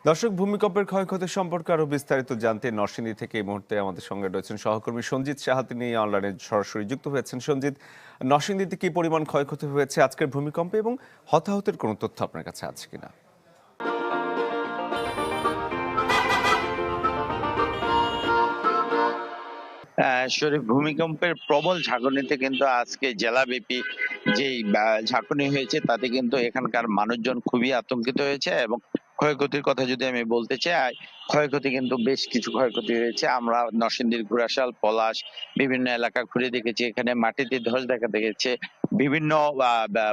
দর্শক, ভূমিকম্পের ক্ষয়ক্ষতি সম্পর্কে আরো বিস্তারিত জানতে নরসিংদী থেকে এই মুহূর্তে আমাদের সঙ্গে রয়েছেন সহকর্মী সঞ্জিত সাহা। তিনি অনলাইনে সরাসরি যুক্ত হয়েছেন। সঞ্জিত, নরসিংদীতে কি পরিমাণ ক্ষয়ক্ষতি হয়েছে আজকের ভূমিকম্পে এবং হতাহতের কোনো তথ্য আপনার কাছে আছে কিনা? শরীফ, ভূমিকম্পের প্রবল ঝাঁকুনিতে কিন্তু আজকে জেলাব্যাপী যেই ঝাঁকুনি হয়েছে তাতে কিন্তু এখানকার মানুষজন খুবই আতঙ্কিত হয়েছে। এবং ক্ষয়ক্ষতির কথা যদি আমি বলতে চাই, ক্ষয়ক্ষতি কিন্তু বেশ কিছু ক্ষয়ক্ষতি হয়েছে। আমরা নরসিংদীর ঘোড়াশাল, পলাশ বিভিন্ন এলাকা ঘুরে দেখেছি। এখানে মাটিতে ধস দেখা দিয়েছে। বিভিন্ন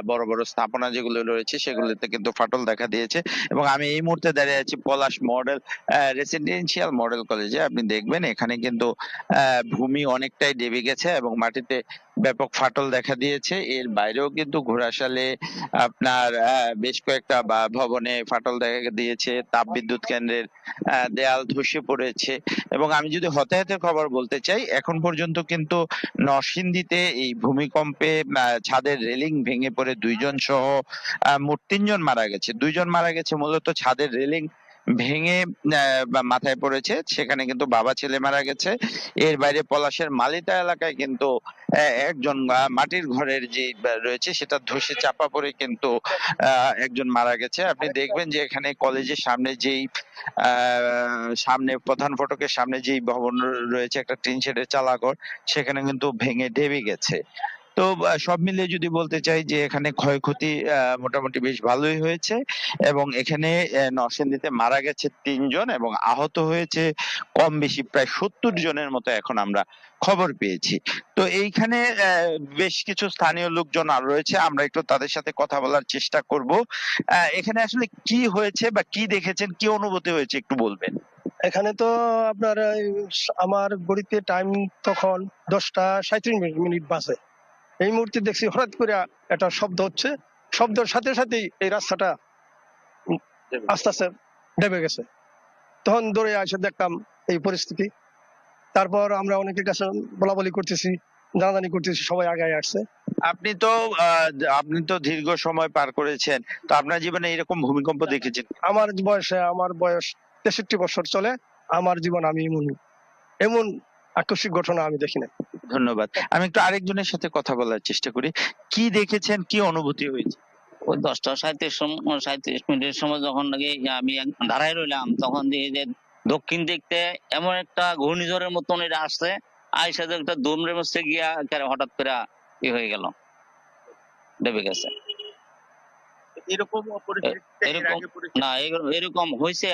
বড় বড় স্থাপনা যেগুলো রয়েছে সেগুলোতে কিন্তু ফাটল দেখা দিয়েছে। এবং আমি এই মুহূর্তে দাঁড়িয়ে আছি পলাশ মডেল রেসিডেন্সিয়াল মডেল কলেজে। আপনি দেখবেন এখানে কিন্তু ভূমি অনেকটাই দেবে গেছে এবং মাটিতে ব্যাপক ফাটল দেখা দিয়েছে। এর বাইরেও কিন্তু ঘোড়াশালে আপনার বেশ কয়েকটা ভবনে ফাটল দেখা দিয়েছে। তাপবিদ্যুৎ কেন্দ্রের দেয়াল ধসে পড়েছে। এবং আমি যদি হতাহতের খবর বলতে চাই, এখন পর্যন্ত কিন্তু নরসিংদীতে এই ভূমিকম্পে ছাদের রেলিং ভেঙে পড়ে 2 জন সহ মোট 3 জন মারা গেছে। 2 জন মারা গেছে মূলত ছাদের রেলিং ভেঙে মাথায় পড়েছে, সেখানে কিন্তু বাবা ছেলে মারা গেছে। এর বাইরে পলাশের মালিতা এলাকায় কিন্তু একজন মাটির ঘরের যে রয়েছে সেটা ধসে চাপা পড়ে কিন্তু একজন মারা গেছে। আপনি দেখবেন যে এখানে কলেজের সামনে যেই সামনে প্রধান ফটকের সামনে যেই ভবন রয়েছে, একটা টিন শেডের চালাঘর, সেখানে কিন্তু ভেঙে দেবে গেছে। তো সব মিলিয়ে যদি বলতে চাই যে এখানে ক্ষয়ক্ষতি মোটামুটি বেশ ভালোই হয়েছে। এবং এখানে নরসিংদীতে মারা গেছে 3 জন এবং আহত হয়েছে কম বেশি প্রায় 70 জনের মতো এখন আমরা খবর পেয়েছি। তো এইখানে বেশ কিছু স্থানীয় লোকজন আর রয়েছে, আমরা একটু তাদের সাথে কথা বলার চেষ্টা করব। এখানে আসলে কি হয়েছে বা কি দেখেছেন, কি অনুভূতি হয়েছে একটু বলবেন? এখানে তো আপনার আমার ঘড়িতে টাইম তখন 10টা 37 মিনিট বাজে। এই মুহূর্তে দেখছি হঠাৎ করে একটা শব্দ হচ্ছে। শব্দের সাথে সাথেই এই রাস্তাটা আস্তে আস্তে ডেবে গেছে। তখন দৌড়ে এসে দেখলাম এই পরিস্থিতি। তারপর আমরা অনেকের কাছে বলা বলি করতেছি, জানাজানি করতেছি, সবাই আগে আসছে। আপনি তো আপনি তো দীর্ঘ সময় পার করেছেন, তো আপনার জীবনে এরকম ভূমিকম্প দেখেছেন? আমার বয়স 63 বছর চলে। আমার জীবন আমি এমন আকস্মিক ঘটনা আমি দেখি নাই। ধন্যবাদ। আমি একটু আরেকজনের সাথে কথা বলার চেষ্টা করি। কি দেখেছেন, কি অনুভূতি হয়েছে? ওই 10টা 37 মিনিটের সময় যখন নাকি আমি দাঁড়ায় রইলাম, তখন দেখি যে দক্ষিণ দিকতে এমন একটা ঘূর্ণিঝড়ের মতন এটা আসছে। আইসা যে একটা দুমড়ে মুচড়ে গিয়া একেবারে হঠাৎ করে হয়ে গেল, ডেবে গেছে। এরকম পরিস্থিতিতে এর এরকম আগে পরিস্থিতি না, এরকম হয়েছে।